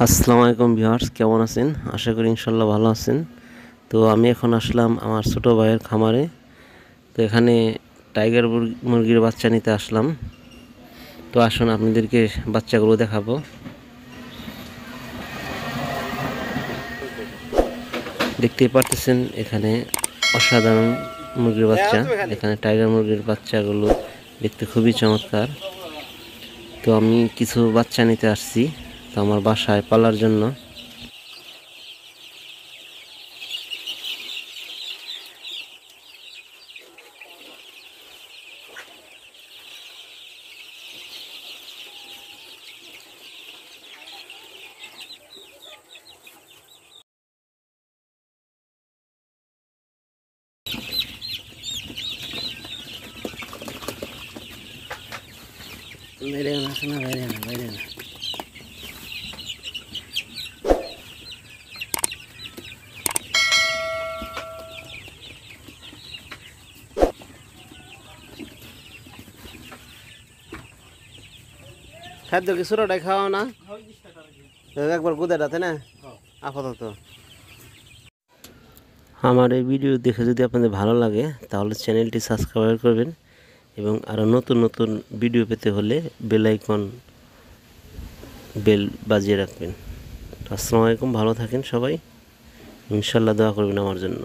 আসসালামু আলাইকুম ভিউয়ার্স, কেমন আছেন? আশা করি ইনশাল্লাহ ভালো আছেন। তো আমি এখন আসলাম আমার ছোট ভাইয়ের খামারে। তো এখানে টাইগার মুরগির বাচ্চা নিতে আসলাম। তো আসুন আপনাদেরকে বাচ্চাগুলো দেখাবো। দেখতেই পারতেছেন এখানে অসাধারণ মুরগির বাচ্চা। এখানে টাইগার মুরগির বাচ্চাগুলো দেখতে খুবই চমৎকার। তো আমি কিছু বাচ্চা নিতে আসছি তো আমার বাসায় পালার জন্য। বাইরে না, শোনা, বাইরে না, বাইরে না। খাদ্য কি ছোটটাই খাওয়া না? একবার গুদাটাতে না আপাতত। আমার এই ভিডিও দেখে যদি আপনাদের ভালো লাগে তাহলে চ্যানেলটি সাবস্ক্রাইব করবেন এবং আরও নতুন নতুন ভিডিও পেতে হলে বেল বাজিয়ে রাখবেন। আসসালামু আলাইকুম, ভালো থাকেন সবাই, ইনশাল্লাহ দোয়া করবেন আমার জন্য।